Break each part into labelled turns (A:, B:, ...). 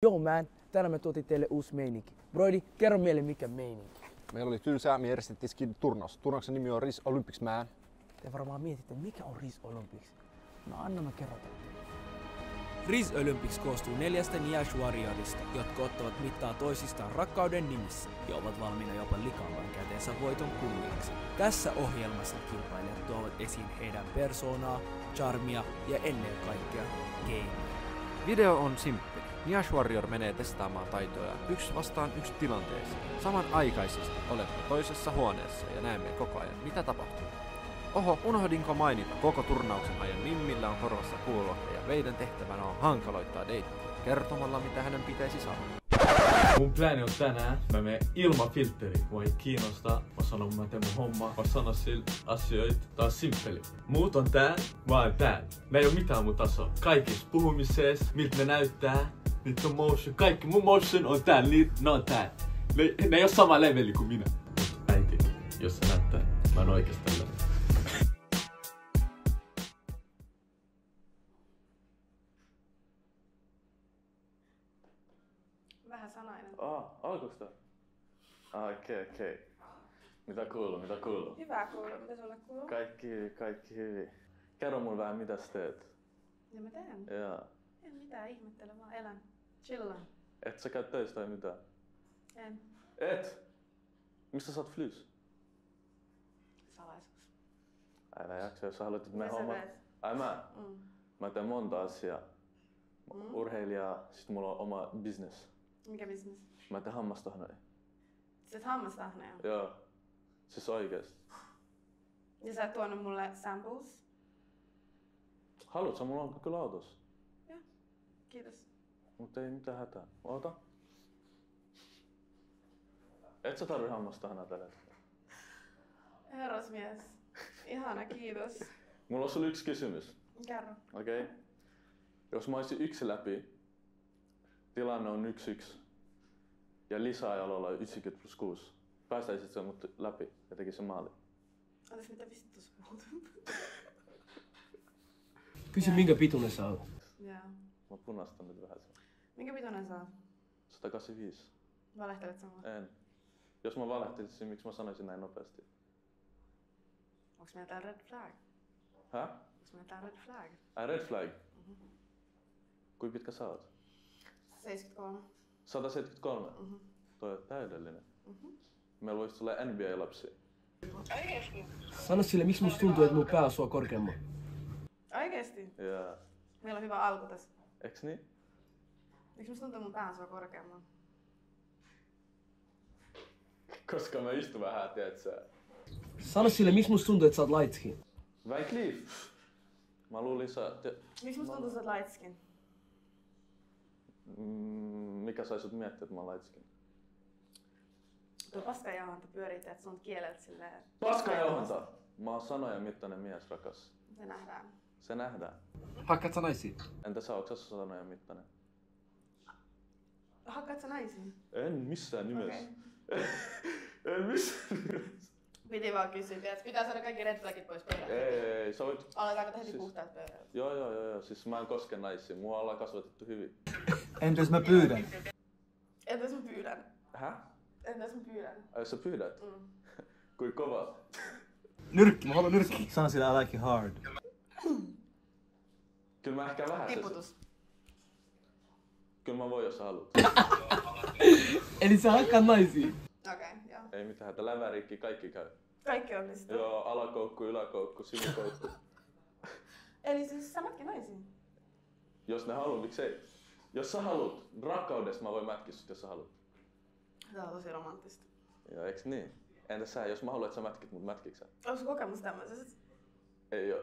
A: Joo man, tänään me tuotiin teille uusi meininki. Broidi, kerro meille mikä meininki.
B: Meillä oli tylsää, me järjestettiin skid-turnaus. Turnauksen nimi on Riz Olympics Man.
A: Te varmaan mietitte, mikä on Riz Olympics. No anna mä kerrota.
C: Riz Olympics koostuu 4 Niash Warriorista, jotka ottavat mittaa toisistaan rakkauden nimissä ja ovat valmiina jopa likaamaan käteensä voiton kunniaksi. Tässä ohjelmassa kilpailijat tuovat esiin heidän persoonaa, charmia ja ennen kaikkea gamea.
D: Video on simppeli. Niash Warrior menee testaamaan taitojaan 1 vastaan 1 tilanteeseen. Samanaikaisesti olemme toisessa huoneessa ja näemme koko ajan, mitä tapahtuu. Oho, unohdinko mainita, koko turnauksen ajan Mimmillä on korvassa kuuloke ja meidän tehtävänä on hankaloittaa deittiä kertomalla, mitä hänen pitäisi sanoa.
E: Mun plääni on tänään, mä menen ilman filtteri. Mua ei kiinnosta, mä sanon mä teen mun homma, mä sanon sille asioita. Tää on simppeli. Muut on tää, mä oon tää. Mä ei oo mitään mun tasoa. Kaikissa puhumisessa, miltä ne näyttää, niitä on motion, kaikki mun motion on tää, ne on tää. Ne ei oo sama leveli kuin minä. Äiti, jos sä näyttää, mä oon oikeastaan leveli.
F: Vähän sanainen.
E: Alkoiko tää? Okei. Mitä kuuluu?
F: Hyvää kuuluu. Mitä sulle kuuluu?
E: Kaikki hyvin. Kerro mulle vähän, mitä sä teet.
F: Ja mä teen.
E: Jaa.
F: En mitään ihmettele, mä elän. Chillaan.
E: Et sä käy töissä tai mitään?
F: En.
E: Et? Mistä sä oot flys?
F: Salaisuus.
E: Älä jaksa, jos sä haluat, että me
F: Mitä sä
E: homma...
F: teet?
E: Mä teen monta asiaa. Urheilijaa, sit mulla on oma business.
F: Mikä business?
E: Mä teen hammastahnoja.
F: Sä et hammastahneja.
E: Joo. Siis oikeesti.
F: Ja sä et tuonut mulle samples?
E: Haluatko? Mulla on kyllä autossa.
F: Joo. Kiitos.
E: Mutta ei mitään hätää. Oota. Et sä tarvi hammastahnoja tällä hetkellä.
F: Herrasmies. Ihana, kiitos.
E: Mulla on sulle yksi kysymys.
F: Kerro.
E: Okei. Jos mä olisin yksi läpi, tilanne on 1-1 ja lisäajalla 90+6. Päästäisit sä mut läpi ja tekisit maali?
F: Otas mitä vittu sä puhut?
A: Kysy minkä pituinen sä oot.
F: Joo.
E: Mä punastan nyt vähän sen.
F: Minkä pituinen sä oot?
E: 185.
F: Valehtelet sä mulle?
E: En. Jos mä valehtelisin, miksi mä sanoisin näin nopeasti?
F: Onks meillä täällä red flag?
E: Häh?
F: Onks meillä täällä red flag?
E: Red flag? Kuinka pitkä sä oot?
F: 73.
E: 173? Toi on täydellinen. Meillä voisi tulla NBA-lapsia.
F: Oikeesti?
A: Sano sille, miksi musta tuntuu, että mun pää on sua korkeammalla.
F: Oikeesti?
E: Ja...
F: Meillä on hyvä alku tässä.
E: Eiks niin?
F: Miksi musta tuntuu mun pään sua korkeammalla?
E: Koska mä istun vähän, tiedät sä.
A: Sano sille, miksi musta tuntuu, että sä oot light skin.
E: Van Cleef! Mä luulin sä...
F: Miksi musta tuntuu, että sä oot light skin?
E: Mikä sai sut miettiä, että mä oon light skin?
F: Tuo paskajauhanta pyörii, että sun kieleltä silleen...
E: Paskajauhanta! Mä oon sanojen mittainen mies, rakas.
F: Se nähdään.
E: Se nähdään.
A: Hakkaat sä naisia?
E: Entä sä, ootko sä sanojen mittainen?
F: Hakkaat sä naisiin?
E: En missään nimessä.
F: Okei.
E: En missään nimessä.
F: Piti vaan kysyä, että pitää saada kaikki red flagit pois pöydältä.
E: Ei, sä voit...
F: Aletaanko heti puhtaat pöydältä?
E: Joo. Siis mä en koske naisiin. Mua ollaan kasvatettu hyvin.
A: Entäs mä pyydän?
F: Entäs mä pyydän?
E: Häh?
F: Entäs mä pyydän?
E: Ai sä pyydät? Kui kova?
A: Nyrkki, mä haluan nyrkki.
G: Sano sille I like it hard.
E: Kyllä mä ehkä vähän
F: Tiputus.
E: Kyllä mä voin, jos sä haluat.
A: Eli sä hakkaat naisia?
F: Okei, joo.
E: Ei mitään hätä. Lävärikki, kaikki käy.
F: Kaikki onnistuu.
E: Joo, alakoukku, yläkoukku, sivukoukku.
F: Eli siis sä mätkin naisiin?
E: Jos ne haluu, miksei? Jos sä haluat, rakkaudessa mä voin mätkiä sut, jos sä haluat.
F: Tää on tosi romanttista.
E: Joo, eiks niin? Entä sä, jos mä haluan, että sä mätkit mut, mätkiksä?
F: Onko sun kokemus tämmöisestä?
E: Ei oo.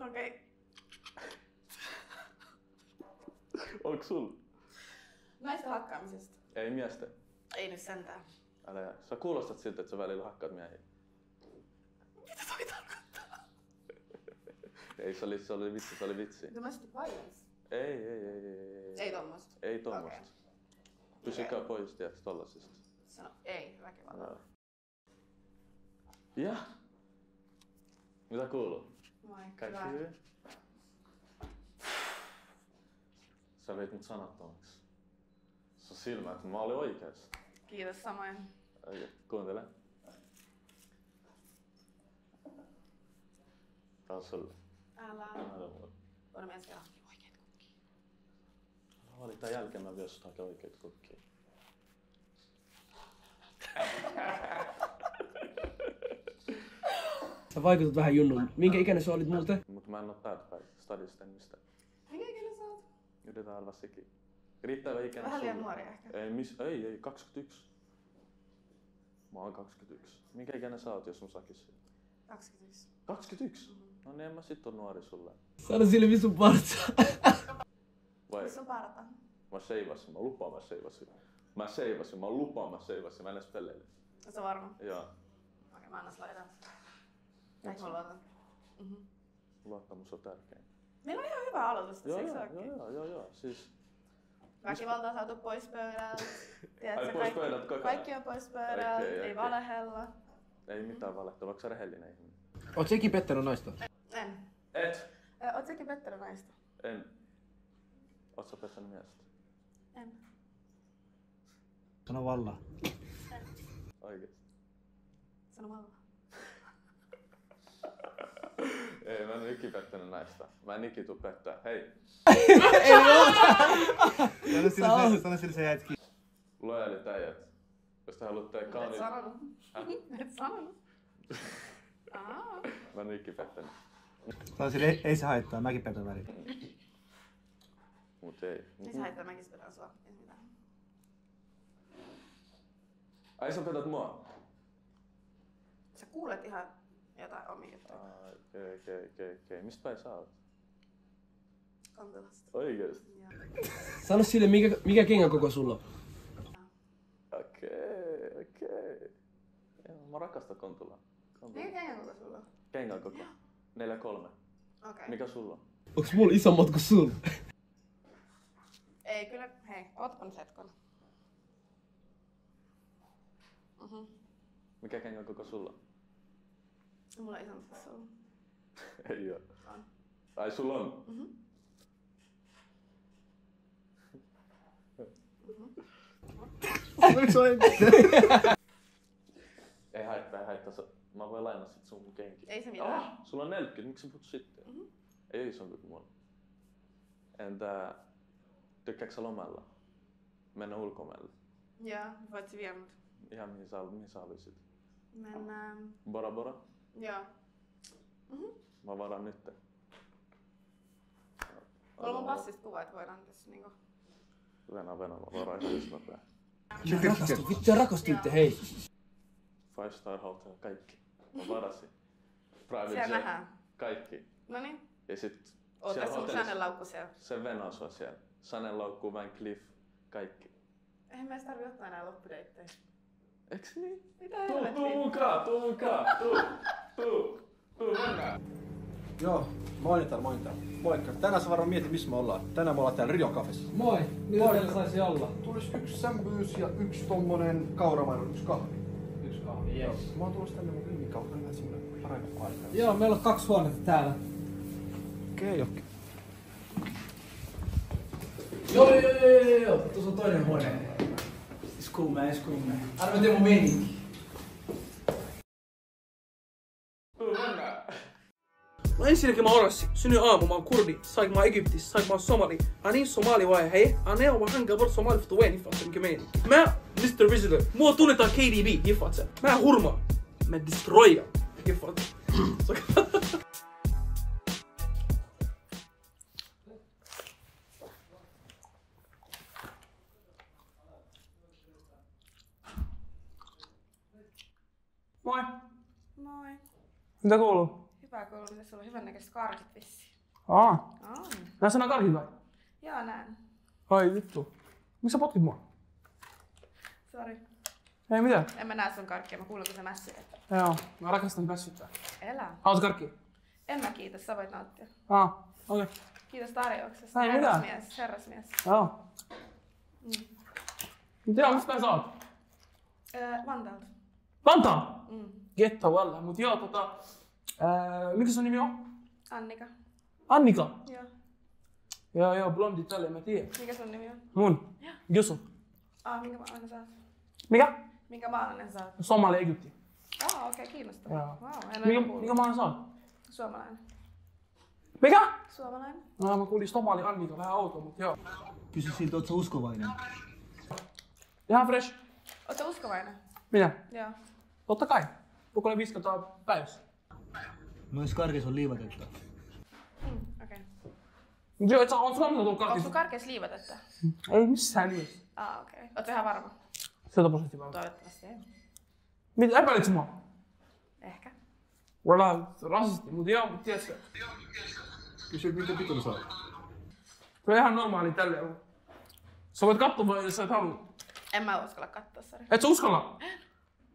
F: Okei.
E: Onks sul?
F: Naisten hakkaamisesta.
E: Ei miesten.
F: Ei nyt sentään.
E: Älä jää. Sä kuulostat siltä, että sä välillä hakkaat miehiä.
F: Mitä toi tarkoittaa?
E: Ei, se oli vitsi.
F: Domestic violence.
E: Ei.
F: Ei tommosta.
E: Ei tommosta.
F: Okei.
E: Pysykää pois, tiedätkö, tollasista.
F: Sano ei väkivaltaa.
E: Ja? Mitä kuuluu?
F: Moi.
E: Kaikki
F: Hyvä.
E: hyvin? Sä veit mut sanattomaksi. silmät, mä olin oikeassa.
F: Kiitos samoin.
E: Okei, kuuntele. Tää on sulle.
F: Älä. Voidaan ensin kerran oikeet kukkia.
E: Älä valita jälkeen, mä vielä sut hakee oikeet kukkia.
A: Sä vaikutat vähän junnun. Minkä ikäinen sä olit muuten?
E: Mut mä en oo täältä päin stadista mistä.
F: Mikä ikinä sä oot?
E: Yritetään arvaa sekin. Riittävä ikäinen
F: Vähän liian
E: sulle.
F: nuori ehkä.
E: Ei, 21. Mä oon 21. Minkä ikäinen sä oot, jos mun sakis?
F: 21.
E: 21? No niin, en mä sit oo nuori sulle.
A: Sano sille visun partsa.
E: Vai?
F: Missä on parta?
E: Mä seivasin, mä lupaan mä seivasin. Mä lupaan mä seivasin, mä en edes pelleile.
F: Oot sä varma?
E: Joo.
F: Okei, mä annan slaidan. Näin mä luotan.
E: Luottamus on tärkein.
F: Meillä on ihan hyvä aloitus tässä, eikö se ookin?
E: Joo. Siis...
F: Väkivalta on saatu pois pöydältä. Tiedätkö,
E: pois pöydältä koko ajan?
F: kaikki on pois pöydältä, ei valehella.
E: Ei mitään valetta, vaikka sä rehellinen ihminen.
D: Oot sekin pettänyt naista?
F: En.
E: Et!
F: Oot säkin pettänyt naista?
E: En. Oot sä pettänyt miestä?
F: En.
A: Sano valla.
E: Oikeesti.
F: Sano valla.
E: Ei, mä en oo ikin pettänyt naista. Mä en ikin tuu pettää. Hei!
G: Sano sille se jäit kiinni.
E: Lojaalit äijät. Jos te haluatte
F: Et
E: kauniit...
F: sanonut. Et sanonut.
E: Mä en oo ikin pettänyt.
G: Sano sille ei se haittaa, mäkin petän väliin.
E: Mut ei.
F: Ei se haittaa, mäkin spedän sua. Ei se mitään.
E: Ai sä petät mua?
F: Sä kuulet ihan jotain omia juttuja.
E: Okei. Mistä päin sä oot?
F: Kontilasta.
E: Oikeesti?
F: Joo.
A: Sano sille mikä kengän koko sulla on.
E: Okei. Mä rakastan Kontulaa.
F: Mikä kengän koko sulla on?
E: Kengän koko. 4-3.
F: Okei.
E: Mikä sulla on?
A: Onks mulla isommat kuin sulla?
F: Ei kyllä, hei, ootapa nyt hetken.
E: Mikä kengän koko sulla on?
F: Mulla on isommat kuin sulla.
E: Ei oo.
F: On.
E: Ai sulla on? Ei haittaa. Mä voin lainaa sit sun kenkiä.
F: Ei se mitään.
E: Sulla on 40, miksi sä puhut sitten? Ei oo isompi kuin mulla. Entä tykkääksä sä lomalla? Mennä ulkomaille?
F: Joo, voit sä viedä mut.
E: Ihan mihin sä haluisit?
F: Mennään.
E: Bora Bora?
F: Joo.
E: Mä varaan nyt.
F: Mulla on mun passista kuva, et voidaan tässä niinku...
E: Venä, mä varaan ihan just nopea.
A: Vittu rakastuitte, hei.
E: 5-star hotel, kaikki. Mä varasin. Private
F: Siellä
E: jet,
F: nähdään.
E: kaikki.
F: Noniin.
E: Ja sit
F: Oot tässä mun Chanel-laukku siellä.
E: se venaa sua siellä. Chanel-laukku, Van Cleef, kaikki.
F: Eihän mä edes tarvii ottaa enää loppudeitteja.
E: Eiks niin?
F: Mitä
E: Tuu
F: helvettiä?
E: mukaan! Tuu, mennään!
G: Joo, moinitaan. Moikka. Tänään sä varmaan mietit, missä me ollaan. Tänään me ollaan täällä Rio Cafessa.
A: Moi, mitä teillä saisi olla?
G: Tulis 1 sämpyys ja 1 tommonen kauramainen, 1 kahvi.
A: 1 kahvi, yes.
G: Mä oon tulossa tänne mun viimikautta, vähän semmonen parempi paikka.
A: Joo, meillä on 2 huonetta täällä.
G: Okei.
A: Joo. Tuossa on toinen huone. Skumme. Arvoin Teemu meininki.
H: No ensinnäkin mä orassi. Synny aamu, mä oon kurdi. Saik mä Egyptissä, saik mä somali. Ani somali vai hei. Ani on vähän gabor somali för tuwen ifat mikä meininki. Mä Mr. Visitor. Mua tunnetaan KDB ifat. Mä hurma. Mä destroya ifat. Moi.
F: Moi.
H: Mitä kuuluu?
F: Hyvä koulu, mitä sulla on hyvännäköiset karkit vissiin.
H: Nää sanoo karkit vai?
F: Joo, näin.
H: Ai vittu. Miksi sä potkit mua?
F: Sori.
H: Ei mitään.
F: En mä näe sun karkkia, mä kuulen kun sä mässytät.
H: Joo, mä rakastan mässyttää.
F: Elä.
H: Haluatko karkkia?
F: En mä kiitos, sä voit nauttia.
H: Okei.
F: Kiitos tarjouksesta.
H: Ei mitään.
F: Herrasmies.
H: Joo. Joo, mistä päin sä oot?
F: Vantaalta.
H: Vantaa? Getto valla, mut joo mikä sun nimi on?
F: Annika.
H: Annika?
F: Joo.
H: Joo, blondi tälle, mä tiedän.
F: Mikä sun nimi on?
H: Mun? Jusu.
F: Minkä maalainen sä oot?
A: Mikä?
F: Minkä maalainen sä oot?
A: Somali, Egypti.
F: Okei, kiinnostavaa.
A: Joo.
F: Wow, en ole kuullut.
A: Mikä maalainen sä oot?
F: Suomalainen.
A: Mikä?
F: Suomalainen.
A: No mä kuulin Somali Annika, vähän outoa, mutta joo.
I: Kysy siltä, oot sä uskovainen?
A: Ihan fresh.
F: Oot sä uskovainen?
A: Minä?
F: Joo.
A: Totta kai. Rukoilen 5 kertaa päivässä.
I: Nois karkis on liivatetta.
F: Okei.
A: Mut joo, et sä on Suomessa tullut
F: Onko
A: karkis.
F: sun karkees liivatetta?
A: Ei missään nimessä.
F: Okei. Oot sä ihan varma?
A: 100% varma.
F: Toivottavasti ei.
A: Mitä epäilit sä mua?
F: Ehkä.
A: Voidaan rasisti, mut joo, mut tiedätkö?
B: Kysy, minkä pituinen sä oot?
A: Se on ihan normaali tälleen. Sä voit katsoa vaan, jos sä et halua.
F: En mä uskalla katsoa, sori.
A: Et sä uskalla?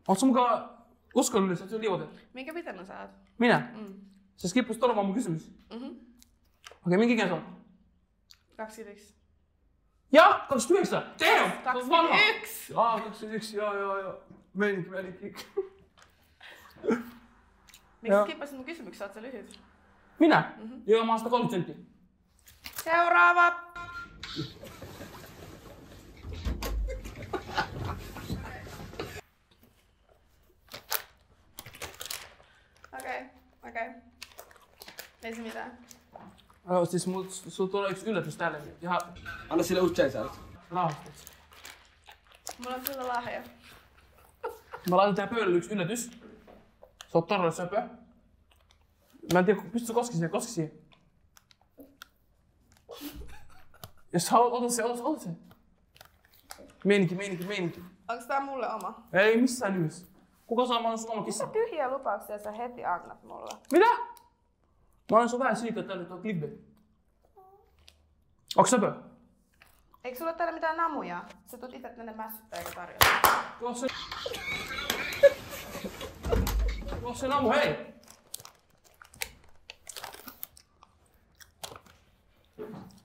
A: Oot sä mukaan uskonnollinen, että sä liuotet?
F: Minkä pituinen sä oot?
A: Minä? Sä skippasit todella mun kysymys. Okei, minkä ikäinen sä oot?
F: 21.
A: Ja, 29! Damn!
F: 21!
A: 21, joo. Meininki.
F: Miksi sä skippasit mun kysymyksen? Oot sä lyhyt?
A: Minä? Joo, mä oon 130 senttiä.
F: Seuraava! Okei. Ei se mitään.
A: Siis sulla tulee yksi yllätys tälle. Ihan
G: Anna sille uusi chai salad.
A: rauhasti.
F: Mulla on sulle lahja.
A: Mä laitan tähän pöydälle yksi yllätys. Se on todella söpö. Mä en tiedä, pystytkö koski siihen. Jos sä haluat, ota se. Meininki.
F: Onks tää mulle oma?
A: Ei missään nimessä. Kuka saa, mä annan sun oma kissa.
F: Mitä tyhjiä lupauksia sä heti annat mulle?
A: Mitä? Mä annan sun vähän siitä, että täällä on clickbait. Onks söpö?
F: Eikö sulla ole täällä mitään namuja? Sä tulet itse tänne mässyttää eikä tarjota.
A: Tuo se namu, hei!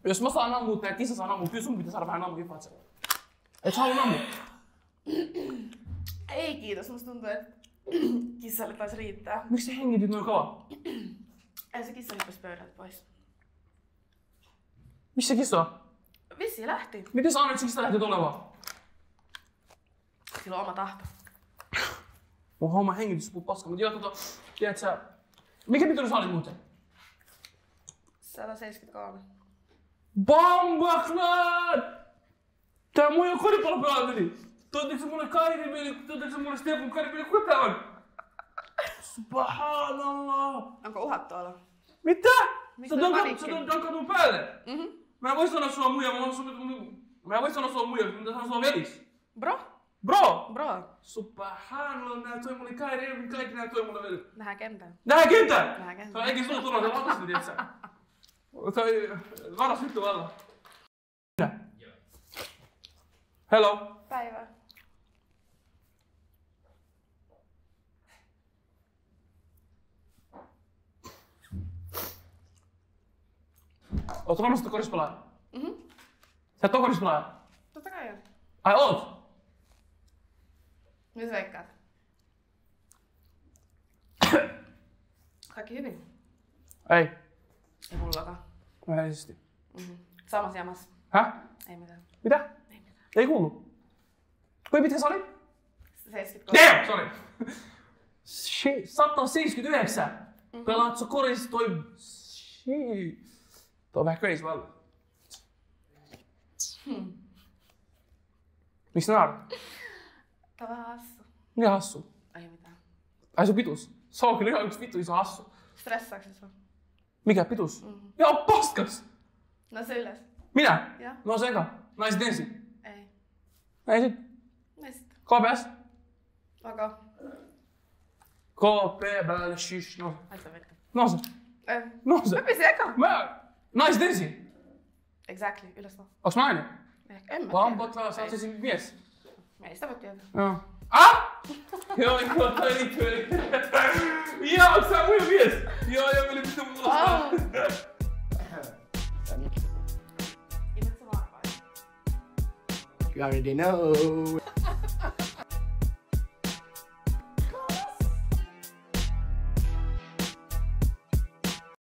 A: Jos mä saan nammuutta ja kissa saa nammuutta, kyllä sun pitää saada vähän nammuja fatsa. Et sä halua nammu?
F: Ei kiitos, musta tuntuu, että kissalle taisi riittää.
A: Miksi sä hengitit noin kauan?
F: Ei se kissa hyppäsi pöydältä pois.
A: Missä se kissa on?
F: Vissi lähti.
A: Miten sä annat, kissa lähti tulemaan?
F: Sillä on oma tahto.
A: Mun homma hengitys puhuu paskaa, mut joo tiedät sä... Mikä pituinen sä olit muuten?
F: 173.
A: Bombaklan! Tää mun on koripallopelaaminen! Tuotteko se mulle Kairi-peli? Tuotteko se mulle Stefan Kairi-peli? Kuka tää on? Subhanallah!
F: Onko uhat tuolla?
A: Mitä?
F: Miksi
A: Sä
F: toi paniikki?
A: donkat mun päälle? Mä en voi sanoa sua muija, mä en voi sanoa sua muija, mitä sanoa sua velis.
F: Bro?
A: Bro!
F: Bro.
A: Subhanallah, nää toi mulle Kairi, kaikki nää toi mulle veli.
F: Nähdään kentän.
A: Nähdään kentän!
F: Nähdään kentän.
A: Se on eikin sulla turvallinen latasta, tiiätsä? Toi varas vittu valla. Minä? Hello.
F: Päivää.
A: Ootko varmasti korispelaaja? Sä et oo korispelaaja?
F: Totta kai on.
A: Ai oot?
F: Mitä sä veikkaat? Kaikki hyvin?
A: Ei.
F: Ei mullakaan.
A: Läheisesti.
F: Samassa jamassa.
A: Häh?
F: Ei mitään.
A: Mitä?
F: Ei mitään.
A: Ei kuulu. Kuinka pitkä sä olit?
F: 73.
A: Damn! Sorry. 179. Pelaat sä koris toi... Shit. Toi on vähän crazy valla. Miksi naarat?
F: Tää on vähän hassu.
A: Mikä hassu?
F: Ei mitään.
A: Ai sun pitus? Se on kyllä ihan yksi vittu iso hassu.
F: Stressaako se sun?
A: Mikä pitus? Joo, paskas!
F: No se ylös.
A: Minä?
F: Joo.
A: No se eka. Naiset ensin.
F: Ei.
A: Ei sit.
F: Ei sitten.
A: KPS.
F: Okay.
A: KP, päälle, shish, no.
F: Ai se vittu.
A: No se.
F: Ei.
A: No se.
F: Mä pisin eka.
A: Naiset ensin.
F: Exactly. Ylös vaan.
A: Onks nainen?
F: Ehkä. En mä
A: Pampatla, sä oot siis mies.
F: Ei sitä voi tietää.
A: Joo. Ah! Joo, toi liittyy. Joo, onks sä muja mies? Joo, meni pitää mulla.
F: Ilmeisesti se varmaan.
I: You already know.